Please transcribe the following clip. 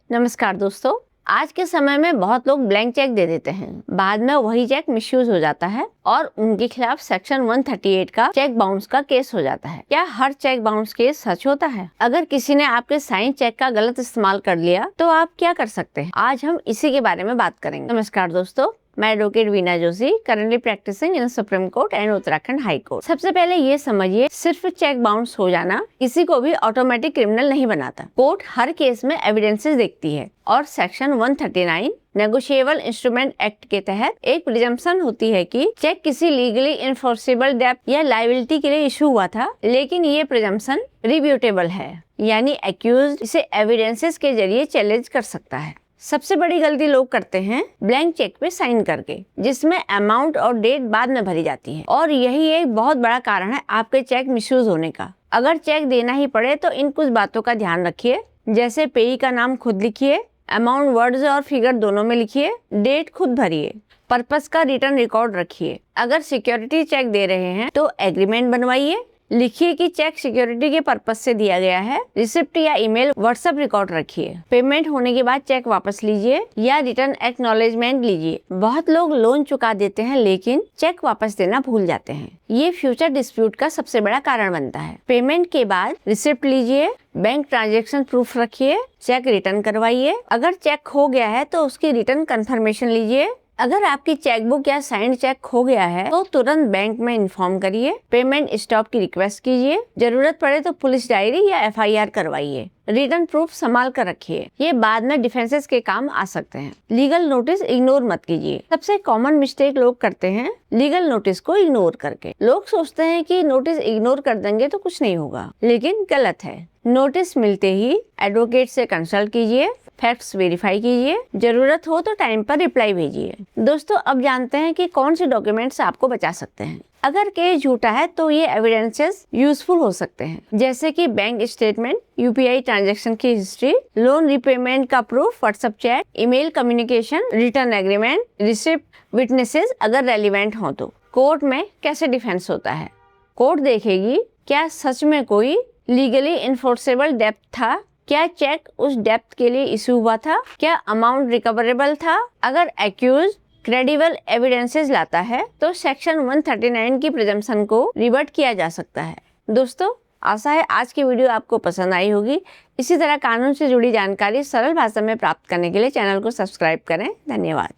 नमस्कार दोस्तों, आज के समय में बहुत लोग ब्लैंक चेक दे देते हैं। बाद में वही चेक मिसयूज हो जाता है और उनके खिलाफ सेक्शन 138 का चेक बाउंस का केस हो जाता है। क्या हर चेक बाउंस केस सच होता है? अगर किसी ने आपके साइन चेक का गलत इस्तेमाल कर लिया तो आप क्या कर सकते हैं? आज हम इसी के बारे में बात करेंगे। नमस्कार दोस्तों, मैं advocate Veena Joshi, currently practising in Supreme Court and Uttarakhand High Court. सबसे पहले ये समझिए, सिर्फ चेक बाउंस हो जाना किसी को भी ऑटोमेटिक क्रिमिनल नहीं बनाता। कोर्ट हर केस में एविडेंसेस देखती है और सेक्शन 139 नेगोशिएबल इंस्ट्रूमेंट एक्ट के तहत एक प्रिजम्पशन होती है कि चेक किसी लीगली इन्फोर्सेबल डेब्ट या लायबिलिटी के लिए इशू हुआ था, लेकिन ये प्रिजम्पशन रिब्यूटेबल है, यानी एक्यूज्ड इसे एविडेंसेस के जरिए चैलेंज कर सकता है। सबसे बड़ी गलती लोग करते हैं ब्लैंक चेक पे साइन करके, जिसमें अमाउंट और डेट बाद में भरी जाती है, और यही एक बहुत बड़ा कारण है आपके चेक मिसयूज होने का। अगर चेक देना ही पड़े तो इन कुछ बातों का ध्यान रखिए, जैसे पेई का नाम खुद लिखिए, अमाउंट वर्ड्स और फिगर दोनों में लिखिए, डेट खुद भरिए, पर्पस का रिटर्न रिकॉर्ड रखिए। अगर सिक्योरिटी चेक दे रहे हैं तो एग्रीमेंट बनवाइए, लिखिए कि चेक सिक्योरिटी के पर्पस से दिया गया है। रिसिप्ट या ईमेल व्हाट्सएप रिकॉर्ड रखिए। पेमेंट होने के बाद चेक वापस लीजिए या रिटर्न एक्नॉलेजमेंट लीजिए। बहुत लोग लोन चुका देते हैं लेकिन चेक वापस देना भूल जाते हैं। ये फ्यूचर डिस्प्यूट का सबसे बड़ा कारण बनता है। पेमेंट के बाद रिसिप्ट लीजिए, बैंक ट्रांजैक्शन प्रूफ रखिए, चेक रिटर्न करवाइए। अगर चेक खो गया है तो उसकी रिटर्न कंफर्मेशन लीजिए। अगर आपकी चेकबुक या साइंड चेक खो गया है तो तुरंत बैंक में इन्फॉर्म करिए। पेमेंट स्टॉप की रिक्वेस्ट कीजिए। जरूरत पड़े तो पुलिस डायरी या FIR करवाइए। रिटर्न प्रूफ संभाल कर रखिए, ये बाद में डिफेंसेस के काम आ सकते हैं। लीगल नोटिस इग्नोर मत कीजिए। सबसे कॉमन मिस्टेक लोग करते हैं लीगल नोटिस को इग्नोर करके। लोग सोचते हैं कि नोटिस इग्नोर कर देंगे तो कुछ नहीं होगा, लेकिन गलत है। नोटिस मिलते ही एडवोकेट से कंसल्ट कीजिए, फैक्ट्स वेरीफाई कीजिए, जरूरत हो तो टाइम पर रिप्लाई भेजिए। दोस्तों, अब जानते हैं कि कौन से डॉक्यूमेंट्स आपको बचा सकते हैं। अगर केस झूठा है तो ये एविडेंसेस यूजफुल हो सकते हैं, जैसे कि बैंक स्टेटमेंट, UPI ट्रांजैक्शन की हिस्ट्री, लोन रिपेमेंट का proof, WhatsApp chat, email communication, return agreement, receipt, witnesses अगर रेलिवेंट हो तो। कोर्ट में कैसे डिफेंस होता है? कोर्ट देखेगी क्या सच में कोई लीगली इन्फोर्सेबल डेब्ट था, क्या चेक उस डेब्ट के लिए इशू हुआ था, क्या अमाउंट रिकवरेबल था। अगर एक्यूज क्रेडिबल एविडेंसेस लाता है तो सेक्शन 139 की प्रिजम्पशन को रिवर्ट किया जा सकता है। दोस्तों, आशा है आज की वीडियो आपको पसंद आई होगी। इसी तरह कानून से जुड़ी जानकारी सरल भाषा में प्राप्त करने के लिए चैनल को सब्सक्राइब करें। धन्यवाद।